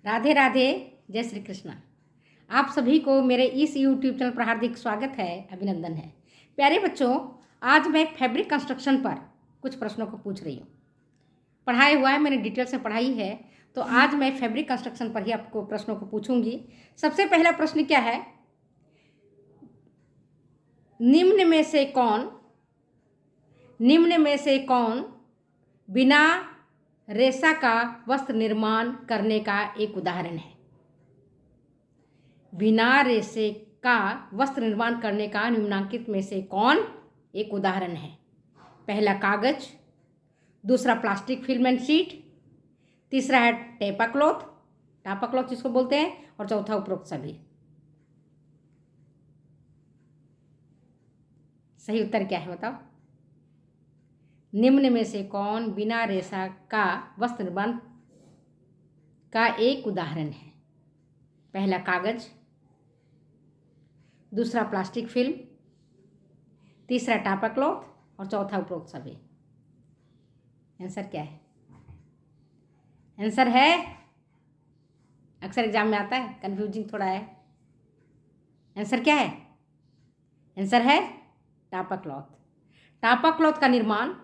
राधे राधे, जय श्री कृष्ण। आप सभी को मेरे इस यूट्यूब चैनल पर हार्दिक स्वागत है, अभिनंदन है। प्यारे बच्चों, आज मैं फैब्रिक कंस्ट्रक्शन पर कुछ प्रश्नों को पूछ रही हूँ। पढ़ाया हुआ है, मैंने डिटेल से पढ़ाई है, तो आज मैं फैब्रिक कंस्ट्रक्शन पर ही आपको प्रश्नों को पूछूंगी। सबसे पहला प्रश्न क्या है? निम्न में से कौन बिना रेशा का वस्त्र निर्माण करने का एक उदाहरण है? बिना रेशे का वस्त्र निर्माण करने का निम्नांकित में से कौन एक उदाहरण है? पहला कागज, दूसरा प्लास्टिक फिल्म शीट, तीसरा है टापा क्लॉथ जिसको बोलते हैं, और चौथा उपरोक्त सभी। सही उत्तर क्या है बताओ? निम्न में से कौन बिना रेशा का वस्त्र निर्माण का एक उदाहरण है? पहला कागज, दूसरा प्लास्टिक फिल्म, तीसरा टापा क्लॉथ और चौथा उपरोक्त सभी। आंसर क्या है? आंसर है, अक्सर एग्जाम में आता है, कंफ्यूजिंग थोड़ा है। आंसर क्या है? आंसर है टापा क्लॉथ। टापा क्लॉथ का निर्माण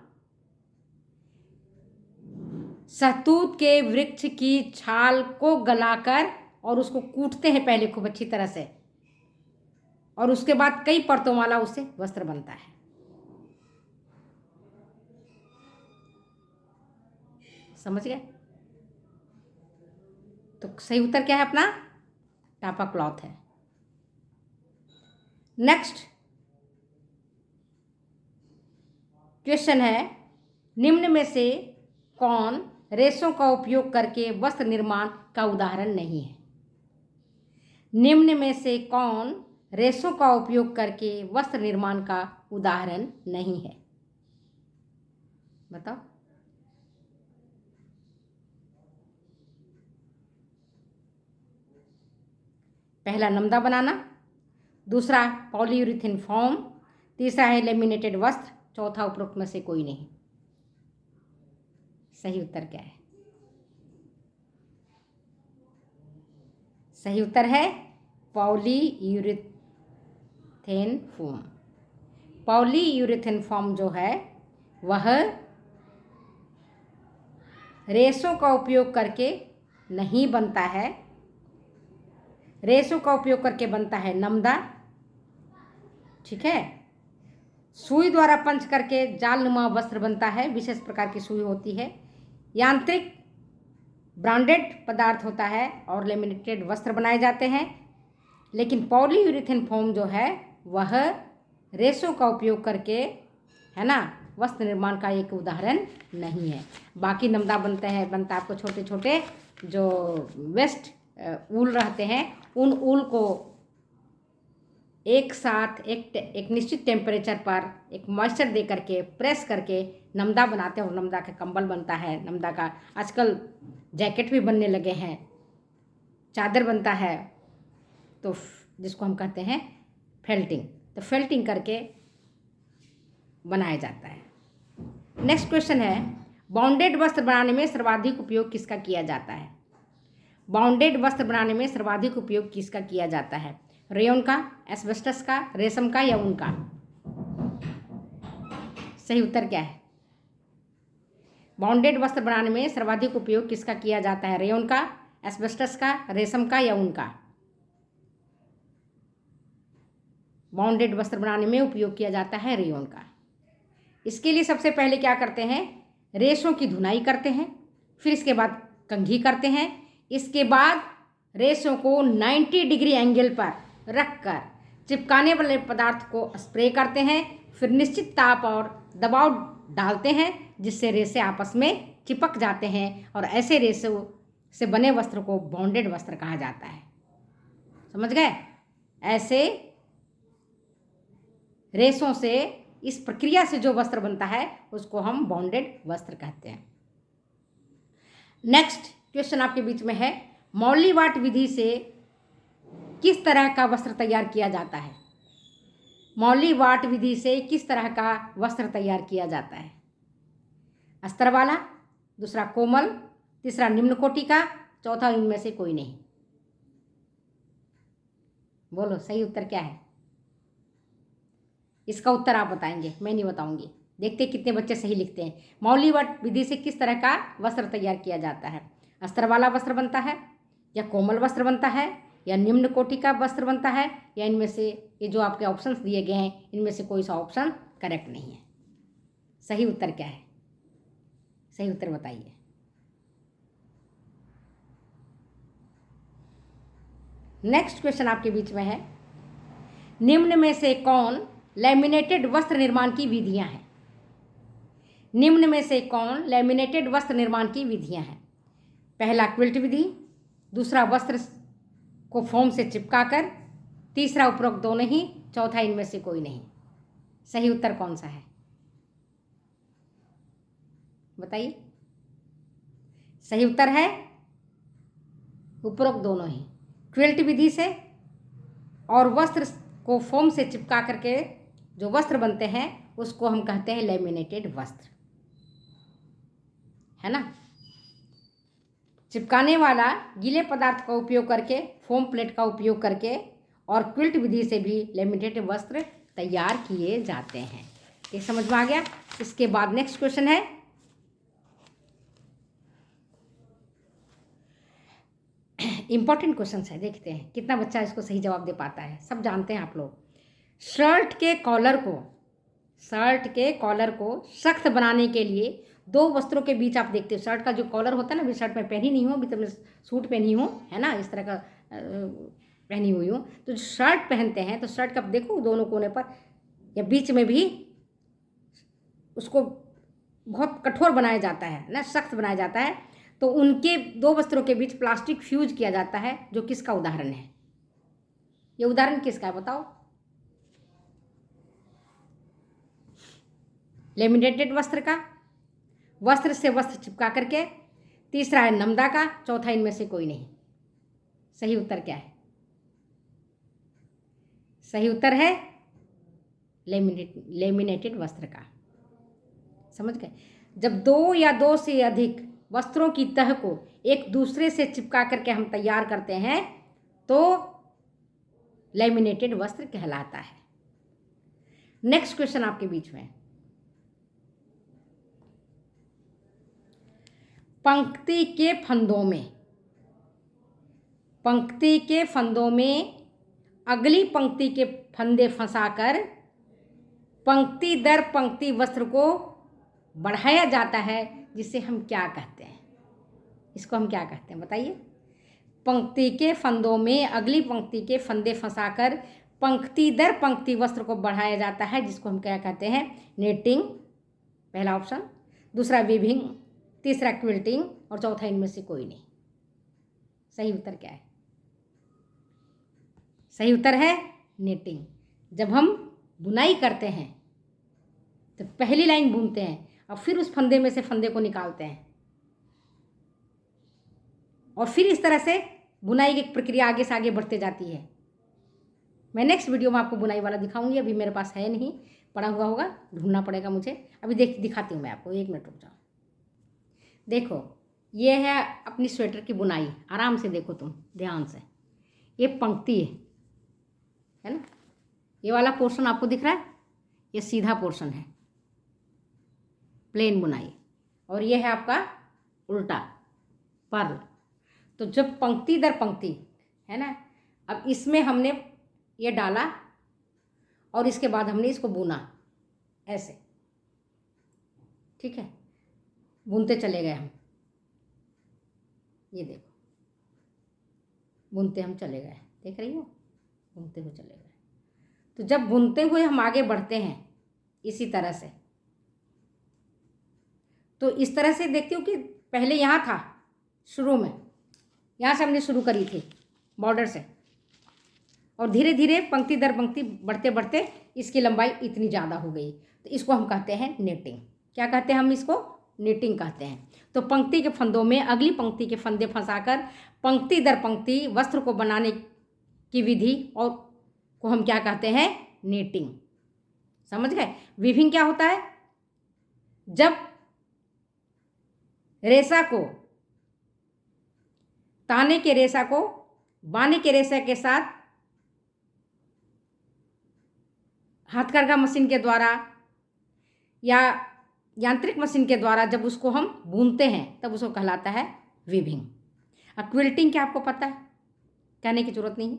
शहतूत के वृक्ष की छाल को गलाकर और उसको कूटते हैं पहले खूब अच्छी तरह से, और उसके बाद कई परतों वाला उससे वस्त्र बनता है। समझ गए? तो सही उत्तर क्या है अपना? टापा क्लॉथ है। नेक्स्ट क्वेश्चन है, निम्न में से कौन रेशों का उपयोग करके वस्त्र निर्माण का उदाहरण नहीं है? निम्न में से कौन रेशों का उपयोग करके वस्त्र निर्माण का उदाहरण नहीं है? बताओ। पहला नमदा बनाना, दूसरा पॉलीयूरेथेन फोम, तीसरा है लेमिनेटेड वस्त्र, चौथा उपरोक्त में से कोई नहीं। सही उत्तर क्या है? सही उत्तर है पॉलीयूरेथेन फोम। पॉलीयूरेथेन फोम जो है वह रेशों का उपयोग करके नहीं बनता है। रेशों का उपयोग करके बनता है नमदा, ठीक है। सुई द्वारा पंच करके जालनुमा वस्त्र बनता है, विशेष प्रकार की सुई होती है। यांत्रिक ब्रांडेड पदार्थ होता है और लेमिनेटेड वस्त्र बनाए जाते हैं। लेकिन पॉलीयूरेथेन फोम जो है वह रेशों का उपयोग करके, है ना, वस्त्र निर्माण का एक उदाहरण नहीं है। बाकी नमदा बनता आपको छोटे छोटे जो वेस्ट ऊल रहते हैं, उन ऊल को एक साथ एक निश्चित टेम्परेचर पर एक मॉइस्चर दे करके प्रेस करके नमदा बनाते हैं, और नमदा का कंबल बनता है। नमदा का आजकल जैकेट भी बनने लगे हैं, चादर बनता है, तो जिसको हम कहते हैं फेल्टिंग, तो फेल्टिंग करके बनाया जाता है। नेक्स्ट क्वेश्चन है, बाउंडेड वस्त्र बनाने में सर्वाधिक उपयोग किसका किया जाता है? बाउंडेड वस्त्र बनाने में सर्वाधिक उपयोग किसका किया जाता है? रेयन का, एस्बेस्टस का, रेशम का या ऊन का? सही उत्तर क्या है? बाउंडेड वस्त्र बनाने में सर्वाधिक उपयोग किसका किया जाता है? रेयन का, एस्बेस्टस का, रेशम का या ऊन का? बाउंडेड वस्त्र बनाने में उपयोग किया जाता है रेयन का। इसके लिए सबसे पहले क्या करते हैं? रेशों की धुनाई करते हैं, फिर इसके बाद कंघी करते हैं, इसके बाद रेशों को 90 डिग्री एंगल पर रखकर चिपकाने वाले पदार्थ को स्प्रे करते हैं, फिर निश्चित ताप और दबाव डालते हैं जिससे रेशे आपस में चिपक जाते हैं, और ऐसे रेशों से बने वस्त्र को बॉन्डेड वस्त्र कहा जाता है। समझ गए? ऐसे रेशों से, इस प्रक्रिया से जो वस्त्र बनता है उसको हम बॉन्डेड वस्त्र कहते हैं। नेक्स्ट क्वेश्चन आपके बीच में है, मौली वाट विधि से किस तरह का वस्त्र तैयार किया जाता है? मौली वाट विधि से किस तरह का वस्त्र तैयार किया जाता है? अस्तर वाला, दूसरा कोमल, तीसरा निम्न कोटि का, चौथा इनमें से कोई नहीं। बोलो सही उत्तर क्या है? इसका उत्तर आप बताएंगे, मैं नहीं बताऊंगी। देखते कितने बच्चे सही लिखते हैं। मौलिक विधि से किस तरह का वस्त्र तैयार किया जाता है? अस्तर वाला वस्त्र बनता है, या कोमल वस्त्र बनता है, या निम्न कोटि का वस्त्र बनता है, या इनमें से ये जो आपके ऑप्शंस दिए गए हैं इनमें से कोई सा ऑप्शन करेक्ट नहीं है। सही उत्तर क्या है? सही उत्तर बताइए। नेक्स्ट क्वेश्चन आपके बीच में है, निम्न में से कौन लैमिनेटेड वस्त्र निर्माण की विधियां हैं? निम्न में से कौन लैमिनेटेड वस्त्र निर्माण की विधियां हैं? पहला क्विल्ट विधि, दूसरा वस्त्र को फोम से चिपकाकर, तीसरा उपरोक्त दोनों ही, चौथा इनमें से कोई नहीं। सही उत्तर कौन सा है बताइए? सही उत्तर है उपरोक्त दोनों ही। क्विल्ट विधि से और वस्त्र को फोम से चिपका करके जो वस्त्र बनते हैं उसको हम कहते हैं लैमिनेटेड वस्त्र, है ना। चिपकाने वाला गीले पदार्थ का उपयोग करके, फोम प्लेट का उपयोग करके और क्विल्ट विधि से भी लैमिनेटेड वस्त्र तैयार किए जाते हैं। ये समझ में आ गया। इसके बाद नेक्स्ट क्वेश्चन है, इंपॉर्टेंट क्वेश्चन है, देखते हैं कितना बच्चा इसको सही जवाब दे पाता है। सब जानते हैं आप लोग। शर्ट के कॉलर को सख्त बनाने के लिए दो वस्त्रों के बीच आप देखते हो, शर्ट का जो कॉलर होता है ना, अभी शर्ट में पहनी नहीं हूँ, अभी तो मैं सूट पहनी हूँ, है ना, इस तरह का पहनी हुई हूँ। तो जो शर्ट पहनते हैं तो शर्ट का देखो दोनों कोने पर या बीच में भी उसको बहुत कठोर बनाया जाता है ना, सख्त बनाया जाता है। तो उनके दो वस्त्रों के बीच प्लास्टिक फ्यूज किया जाता है, जो किसका उदाहरण है? ये उदाहरण किसका है बताओ? लेमिनेटेड वस्त्र का, वस्त्र से वस्त्र चिपका करके, तीसरा है नमदा का, चौथा इनमें से कोई नहीं। सही उत्तर क्या है? सही उत्तर है लेमिनेटेड वस्त्र का। समझ गए? जब दो या दो से अधिक वस्त्रों की तह को एक दूसरे से चिपका करके हम तैयार करते हैं तो लेमिनेटेड वस्त्र कहलाता है। नेक्स्ट क्वेश्चन आपके बीच में, पंक्ति के फंदों में अगली पंक्ति के फंदे फंसाकर पंक्ति दर पंक्ति वस्त्र को बढ़ाया जाता है, जिसे हम क्या कहते हैं? इसको हम क्या कहते हैं बताइए? पंक्ति के फंदों में अगली पंक्ति के फंदे फंसाकर पंक्ति दर पंक्ति वस्त्र को बढ़ाया जाता है, जिसको हम क्या कहते हैं? नेटिंग, पहला ऑप्शन, दूसरा वीविंग, तीसरा क्विल्टिंग और चौथा इनमें से कोई नहीं। सही उत्तर क्या है? सही उत्तर है नेटिंग। जब हम बुनाई करते हैं तो पहली लाइन बुनते हैं और फिर उस फंदे में से फंदे को निकालते हैं और फिर इस तरह से बुनाई की प्रक्रिया आगे से आगे बढ़ते जाती है। मैं नेक्स्ट वीडियो में आपको बुनाई वाला दिखाऊंगी, अभी मेरे पास है नहीं, पड़ा हुआ होगा, ढूंढना पड़ेगा मुझे। अभी दिखाती हूँ मैं आपको, 1 मिनट रुक जाओ। देखो ये है अपनी स्वेटर की बुनाई, आराम से देखो तुम ध्यान से। ये पंक्ति है ना, ये वाला पोर्शन आपको दिख रहा है, ये सीधा पोर्शन है, प्लेन बुनाई, और ये है आपका उल्टा पर्ल। तो जब पंक्ति दर पंक्ति है ना, अब इसमें हमने ये डाला और इसके बाद हमने इसको बुना ऐसे, ठीक है, बुनते चले गए हम। ये देखो बुनते हम चले गए, देख रही हो, बुनते हुए चले गए। तो जब बुनते हुए हम आगे बढ़ते हैं इसी तरह से, तो इस तरह से देखती हूँ कि पहले यहाँ था, शुरू में यहाँ से हमने शुरू करी थी बॉर्डर से, और धीरे धीरे पंक्ति दर पंक्ति बढ़ते बढ़ते इसकी लंबाई इतनी ज़्यादा हो गई। तो इसको हम कहते हैं नेटिंग। क्या कहते हैं हम इसको? नेटिंग कहते हैं। तो पंक्ति के फंदों में अगली पंक्ति के फंदे फंसाकर पंक्ति दर पंक्ति वस्त्र को बनाने की विधि और को हम क्या कहते हैं? नेटिंग। समझ गए? वीविंग क्या होता है? जब रेशा को ताने के रेशा को बाने के रेशा के साथ हाथकरघा मशीन के द्वारा या यांत्रिक मशीन के द्वारा जब उसको हम बुनते हैं तब उसको कहलाता है वीविंग। क्विल्टिंग क्या आपको पता है, कहने की जरूरत नहीं है।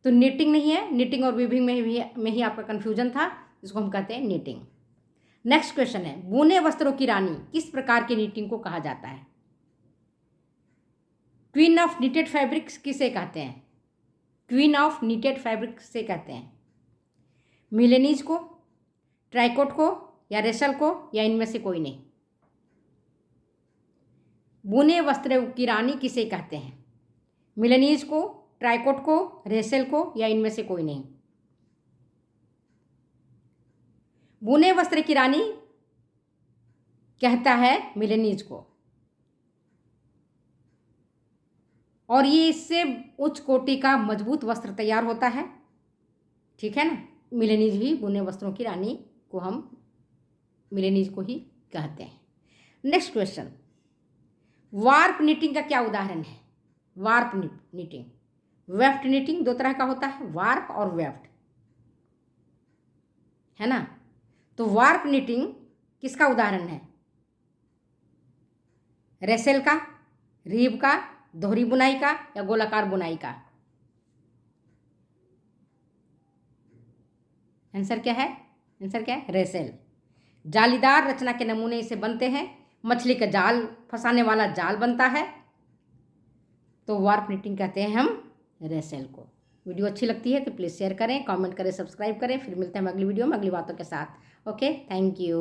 तो निटिंग नहीं है, निटिंग और वीविंग में ही आपका कन्फ्यूजन था, जिसको हम कहते हैं निटिंग। नेक्स्ट क्वेश्चन है, बुने वस्त्रों की रानी किस प्रकार की निटिंग को कहा जाता है? क्वीन ऑफ निटेड फैब्रिक्स किसे कहते हैं? क्वीन ऑफ निटेड फैब्रिक से कहते हैं मिलेनीज को, ट्राइकोट को, या रेशल को, या इनमें से कोई नहीं। बुने वस्त्रों की रानी किसे कहते हैं? मिलेनीज को, ट्राइकोट को, रेशल को, या इनमें से कोई नहीं। बुने वस्त्र की रानी कहता है मिलेनीज को, और ये इससे उच्च कोटि का मजबूत वस्त्र तैयार होता है, ठीक है ना। मिलेनीज ही बुने वस्त्रों की रानी को हम मिलेनीज को ही कहते हैं। नेक्स्ट क्वेश्चन, वार्प निटिंग का क्या उदाहरण है? वार्प निटिंग, वेफ्ट निटिंग दो तरह का होता है, वार्प और वेफ्ट, है ना। तो वार्प निटिंग किसका उदाहरण है? रेशेल का, रीब का, दोहरी बुनाई का, या गोलाकार बुनाई का? आंसर क्या है? आंसर क्या है? रेशेल। जालीदार रचना के नमूने इसे बनते हैं, मछली का जाल फंसाने वाला जाल बनता है, तो वार्प निटिंग कहते हैं हम रेशेल को। वीडियो अच्छी लगती है तो प्लीज़ शेयर करें, कमेंट करें, सब्सक्राइब करें। फिर मिलते हैं अगली वीडियो में अगली बातों के साथ। Okay, thank you.